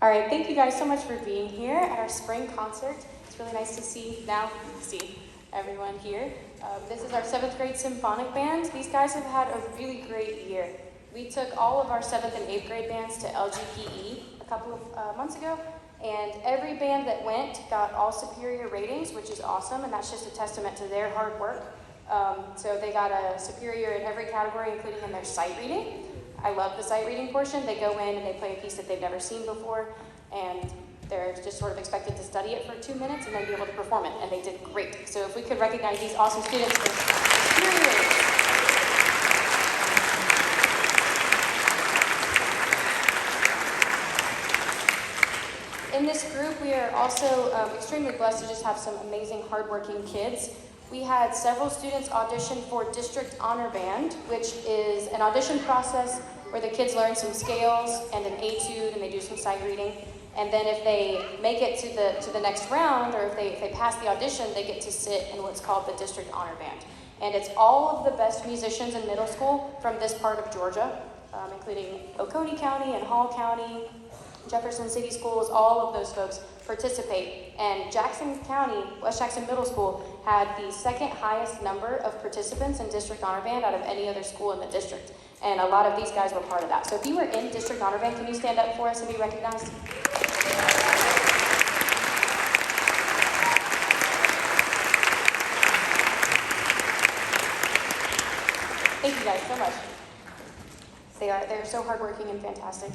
All right, thank you guys so much for being here at our spring concert. It's really nice to see everyone here. This is our 7th grade symphonic band. These guys have had a really great year. We took all of our 7th and 8th grade bands to LGPE a couple of months ago, and every band that went got all superior ratings, which is awesome, and that's just a testament to their hard work. So they got a superior in every category, including in their sight reading. I love the sight reading portion. They go in and they play a piece that they've never seen before, and they're just sort of expected to study it for 2 minutes and then be able to perform it, and they did great. So if we could recognize these awesome students for superior ratings. In this group, we are also extremely blessed to just have some amazing, hardworking kids. We had several students audition for District Honor Band, which is an audition process where the kids learn some scales and an etude, and they do some sight reading. And then if they make it to the next round, or if they pass the audition, they get to sit in what's called the District Honor Band. And it's all of the best musicians in middle school from this part of Georgia, including Oconee County and Hall County, Jefferson City Schools, all of those folks participate. And Jackson County, West Jackson Middle School, had the second highest number of participants in District Honor Band out of any other school in the district. And a lot of these guys were part of that. So if you were in District Honor Band, can you stand up for us and be recognized? Thank you guys so much. They're so hardworking and fantastic.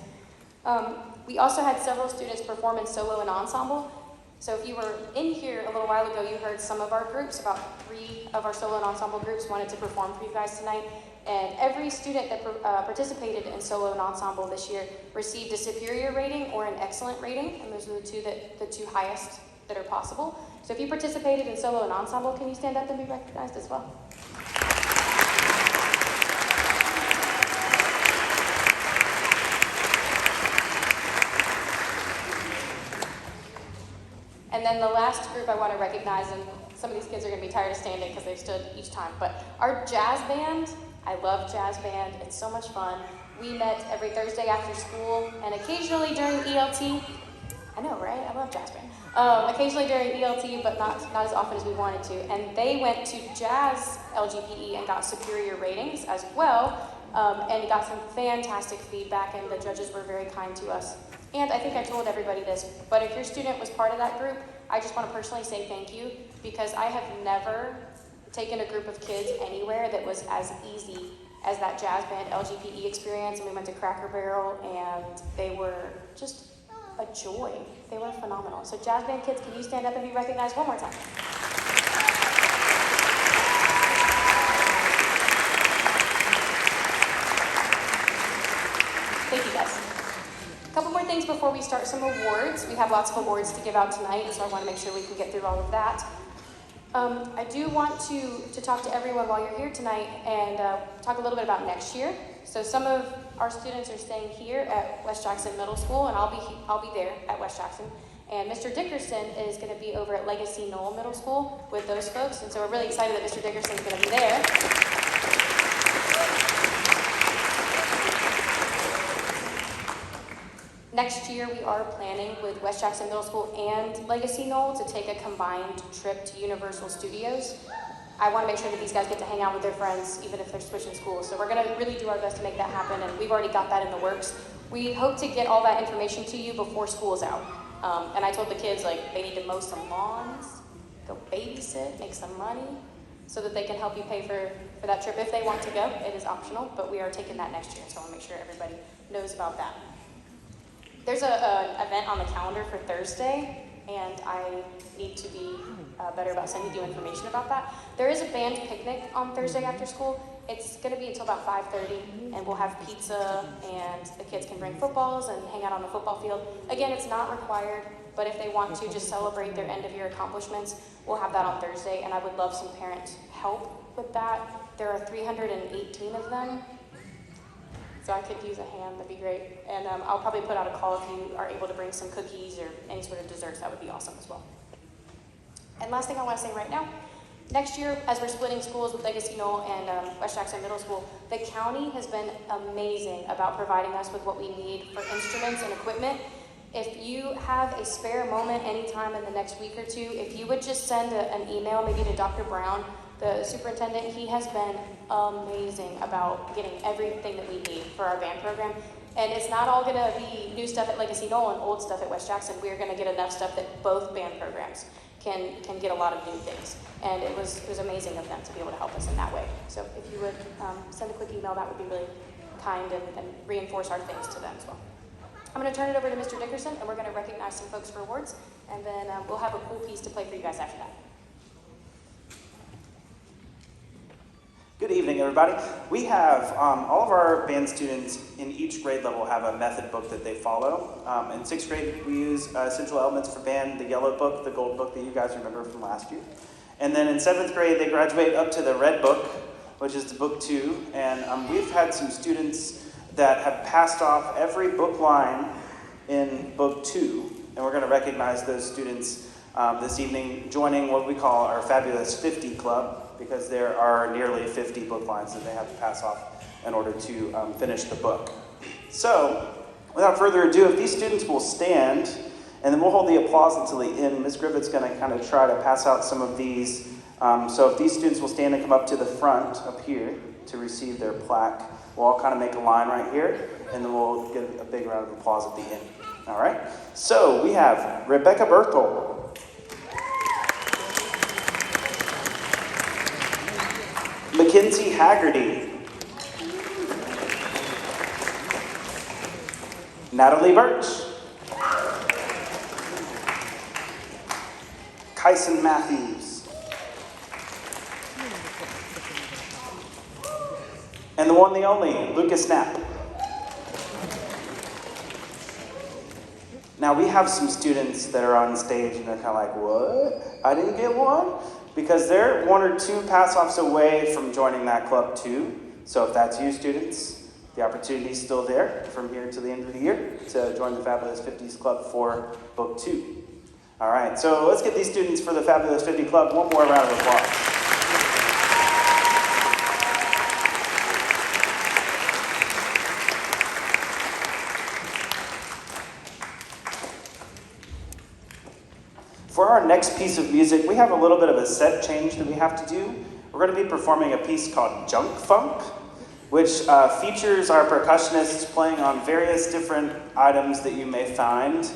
We also had several students perform in solo and ensemble. So if you were in here a little while ago, you heard some of our groups, about 3 of our solo and ensemble groups wanted to perform for you guys tonight. And every student that participated in solo and ensemble this year received a superior rating or an excellent rating, and those are the two highest that are possible. So if you participated in solo and ensemble, can you stand up and be recognized as well? And then the last group I want to recognize, and some of these kids are going to be tired of standing because they've stood each time, but our jazz band, I love jazz band, it's so much fun. We met every Thursday after school, and occasionally during ELT, I know, right? I love jazz band. Occasionally during ELT, but not as often as we wanted to. And they went to jazz LGPE and got superior ratings as well, and got some fantastic feedback, and the judges were very kind to us. And I think I told everybody this, but if your student was part of that group, I just want to personally say thank you, because I have never taken a group of kids anywhere that was as easy as that jazz band LGPE experience. And we went to Cracker Barrel, and they were just a joy. They were phenomenal. So jazz band kids, can you stand up and be recognized one more time? Thank you guys. A couple more things before we start some awards. We have lots of awards to give out tonight, so I want to make sure we can get through all of that. I do want to talk to everyone while you're here tonight and talk a little bit about next year. So some of our students are staying here at West Jackson Middle School, and I'll be there at West Jackson. And Mr. Dickerson is going to be over at Legacy Knoll Middle School with those folks, and so we're really excited that Mr. Dickerson is going to be there. Next year, we are planning with West Jackson Middle School and Legacy Knoll to take a combined trip to Universal Studios. I want to make sure that these guys get to hang out with their friends, even if they're switching schools. So we're going to really do our best to make that happen, and we've already got that in the works. We hope to get all that information to you before school's out. And I told the kids, like, they need to mow some lawns, go babysit, make some money, so that they can help you pay for that trip if they want to go. It is optional, but we are taking that next year, so I want to make sure everybody knows about that. There's an event on the calendar for Thursday, and I need to be better about sending you information about that. There is a band picnic on Thursday after school. It's going to be until about 5:30, and we'll have pizza, and the kids can bring footballs and hang out on the football field. Again, it's not required, but if they want to just celebrate their end-of-year accomplishments, we'll have that on Thursday, and I would love some parent help with that. There are 318 of them, so I could use a hand. That'd be great. And I'll probably put out a call if you are able to bring some cookies or any sort of desserts. That would be awesome as well. And last thing I want to say right now, next year, as we're splitting schools with Legacy Knoll and West Jackson Middle School, the county has been amazing about providing us with what we need for instruments and equipment. If you have a spare moment anytime in the next week or two, if you would just send an email maybe to Dr. Brown, the superintendent, he has been amazing about getting everything that we need for our band program. And it's not all gonna be new stuff at Legacy Knoll and old stuff at West Jackson. We're gonna get enough stuff that both band programs can get a lot of new things. And it was amazing of them to be able to help us in that way. So if you would send a quick email, that would be really kind and reinforce our thanks to them as well. I'm going to turn it over to Mr. Dickerson, and we're going to recognize some folks for awards, and then we'll have a cool piece to play for you guys after that. Good evening, everybody. We have all of our band students in each grade level have a method book that they follow. In 6th grade, we use Essential Elements for Band, the yellow book, the gold book that you guys remember from last year. And then in 7th grade, they graduate up to the red book, which is the book 2. And we've had some students that have passed off every book line in book 2. And we're going to recognize those students this evening, joining what we call our Fabulous 50 Club, because there are nearly 50 book lines that they have to pass off in order to finish the book. So, without further ado, if these students will stand, and then we'll hold the applause until the end. Ms. Griffith's going to kind of try to pass out some of these. So if these students will stand and come up to the front, up here, to receive their plaque, we'll all kind of make a line right here, and then we'll get a big round of applause at the end. All right? So, we have Rebecca Berthel, Mackenzie Haggerty, Natalie Birch, Kyson Matthews, and the one, the only, Lucas Knapp. Now we have some students that are on stage and they're kind of like, what? I didn't get one? Because they're 1 or 2 pass-offs away from joining that club too. So if that's you, students, the opportunity is still there from here to the end of the year to join the Fabulous 50s Club for Book 2. All right, so let's give these students for the Fabulous 50 Club one more round of applause. For our next piece of music, we have a little bit of a set change that we have to do. We're going to be performing a piece called Junk Funk, which features our percussionists playing on various different items that you may find,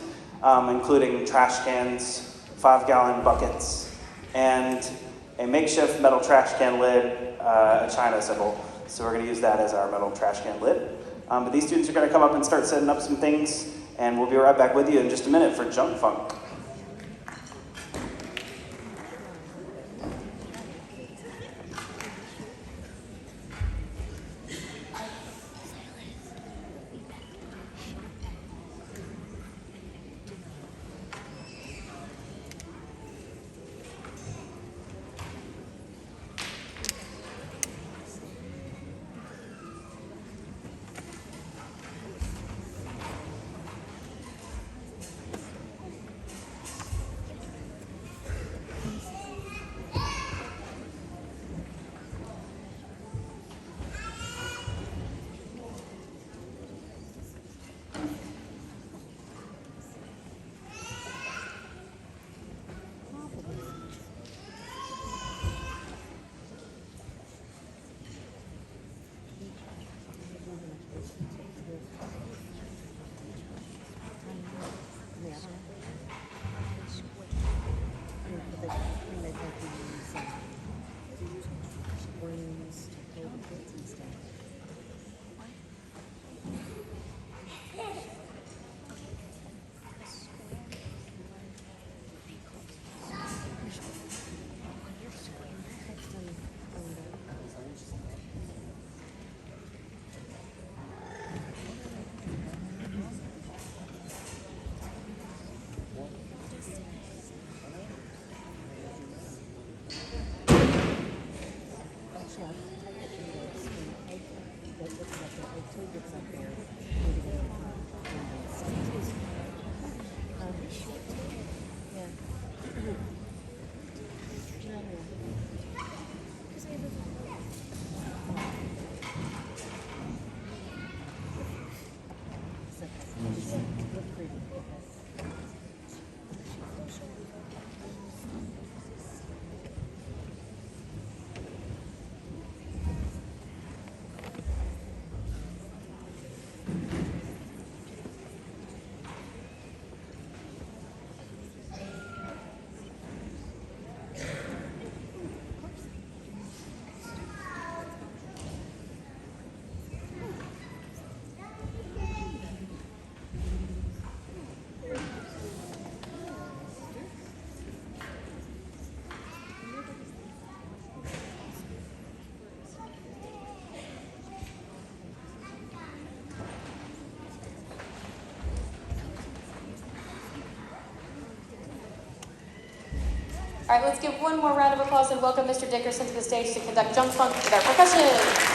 including trash cans, 5-gallon buckets, and a makeshift metal trash can lid, a china symbol. So we're going to use that as our metal trash can lid. But these students are going to come up and start setting up some things, and we'll be right back with you in just a minute for Junk Funk. All right, let's give one more round of applause and welcome Mr. Dickerson to the stage to conduct Jump Funk with our percussion.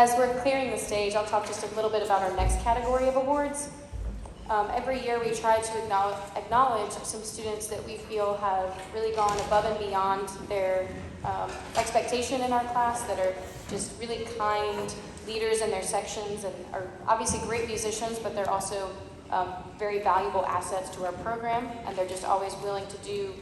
As we're clearing the stage, I'll talk just a little bit about our next category of awards. Every year we try to acknowledge some students that we feel have really gone above and beyond their expectation in our class, that are just really kind leaders in their sections and are obviously great musicians, but they're also very valuable assets to our program, and they're just always willing to do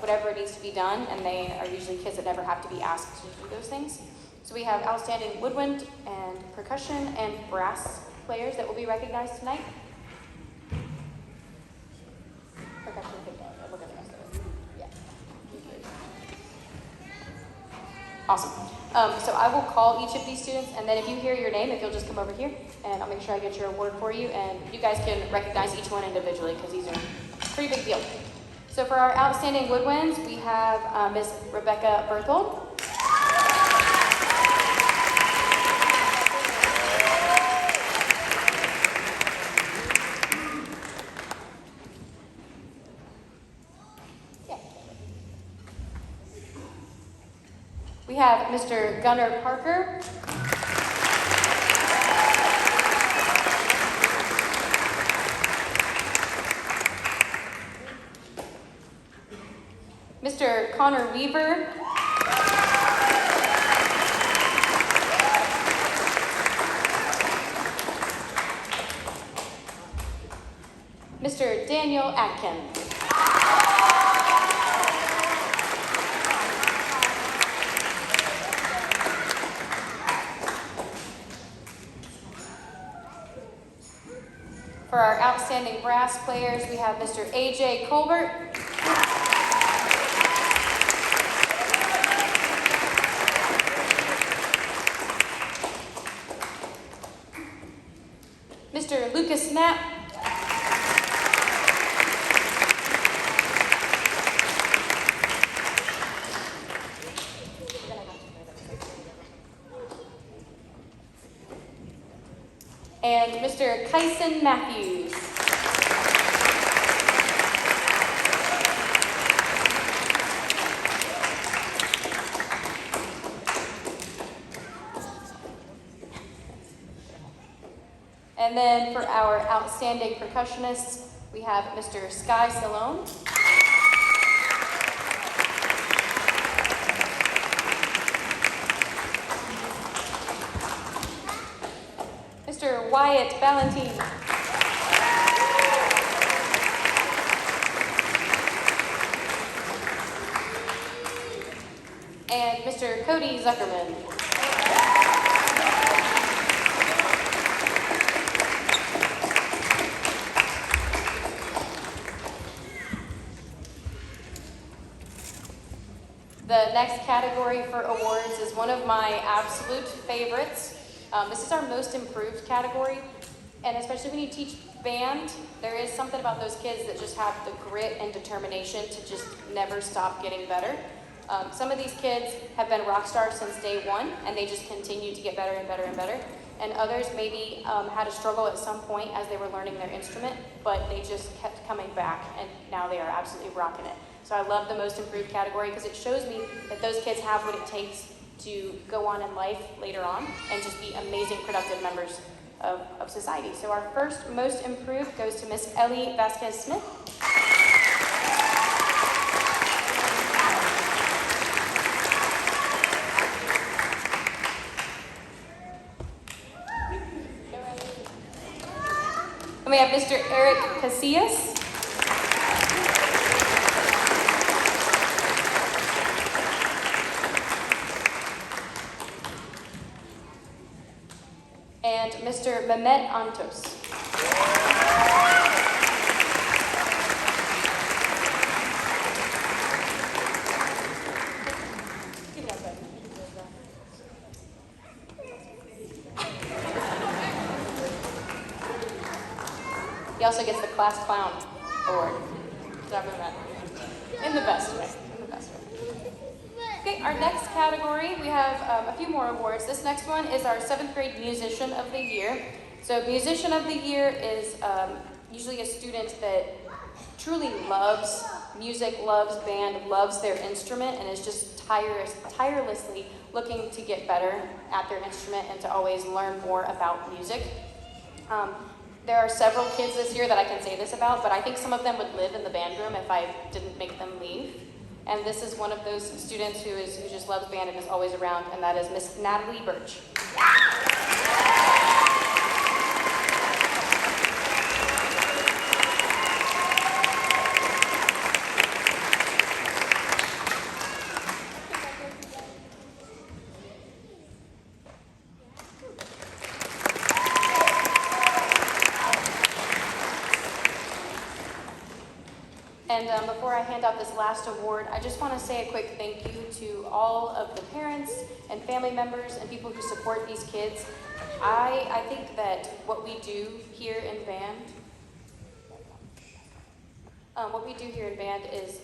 whatever needs to be done, and they are usually kids that never have to be asked to do those things. So we have outstanding woodwind and percussion and brass players that will be recognized tonight. Percussion, look at the rest of it. Yeah. Awesome. So I will call each of these students, and then if you hear your name, if you'll just come over here, and I'll make sure I get your award for you, and you guys can recognize each one individually, because these are a pretty big deal. So for our outstanding woodwinds, we have Miss Rebecca Berthold. We have Mr. Gunnar Parker. Mr. Connor Weaver. Mr. Daniel Atkin. For our outstanding brass players, we have Mr. A.J. Colbert. Mr. Lucas Knapp. And Mr. Kyson Matthews. And then for our outstanding percussionists, we have Mr. Sky Salone. Mr. Wyatt Valentine. And Mr. Cody Zuckerman. The next category for awards is one of my absolute favorites. This is our most improved category, and especially when you teach band, there is something about those kids that just have the grit and determination to just never stop getting better. Some of these kids have been rock stars since day one, and they just continue to get better and better and better. And others maybe had a struggle at some point as they were learning their instrument, but they just kept coming back, and now they are absolutely rocking it. So I love the most improved category because it shows me that those kids have what it takes to go on in life later on and just be amazing, productive members of society. So our first most improved goes to Miss Ellie Vasquez-Smith. And we have Mr. Eric Casillas. And Mr. Mehmet Antos. He also gets the Class Clown Award. In the best way. Okay, our next category, we have a few more awards. This next one is our 7th grade Musician of the Year. So Musician of the Year is usually a student that truly loves music, loves band, loves their instrument, and is just tirelessly looking to get better at their instrument and to always learn more about music. There are several kids this year that I can say this about, but I think some of them would live in the band room if I didn't make them leave. And this is one of those students who just loves band and is always around, and that is Miss Natalie Birch. And before I hand out this last award, I just want to say a quick thank you to all of the parents and family members and people who support these kids. I think that what we do here in band, is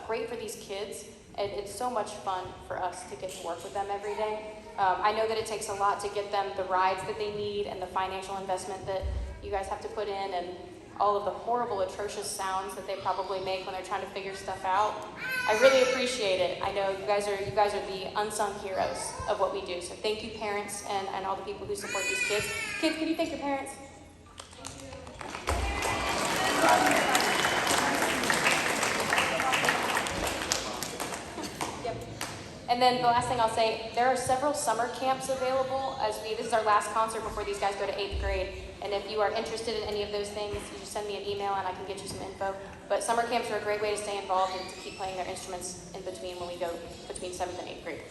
great for these kids, and it's so much fun for us to get to work with them every day. I know that it takes a lot to get them the rides that they need and the financial investment that you guys have to put in, and all of the horrible, atrocious sounds that they probably make when they're trying to figure stuff out. I really appreciate it. I know you guys are the unsung heroes of what we do. So thank you, parents, and all the people who support these kids. Kids, can you thank your parents? Yep. And then the last thing I'll say, there are several summer camps available this is our last concert before these guys go to 8th grade. And if you are interested in any of those things, you just send me an email and I can get you some info. But summer camps are a great way to stay involved and to keep playing their instruments in between when we go between 7th and 8th grade.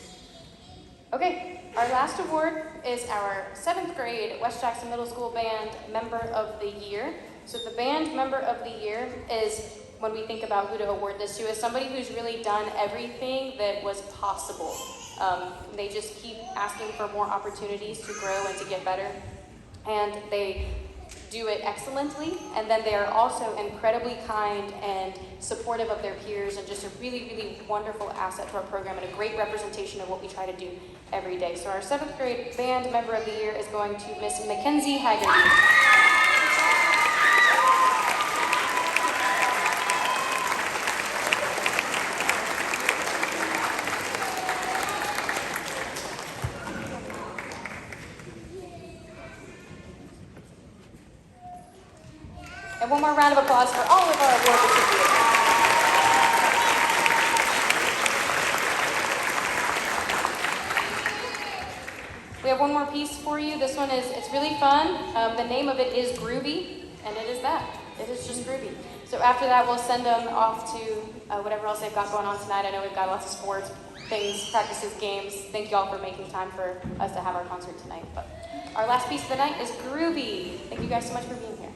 Okay, our last award is our 7th grade West Jackson Middle School Band Member of the Year. So the Band Member of the Year is, when we think about who to award this to, is somebody who's really done everything that was possible. They just keep asking for more opportunities to grow and to get better. And they do it excellently, and then they are also incredibly kind and supportive of their peers, and just a really, really wonderful asset to our program and a great representation of what we try to do every day. So our 7th grade Band Member of the Year is going to Miss Mackenzie Haggerty. And one more round of applause for all of our award recipients. We have one more piece for you. This one it's really fun. The name of it is Groovy, and it is that. It is just groovy. So after that, we'll send them off to whatever else they've got going on tonight. I know we've got lots of sports, things, practices, games. Thank you all for making time for us to have our concert tonight. But our last piece of the night is Groovy. Thank you guys so much for being here.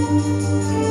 Thank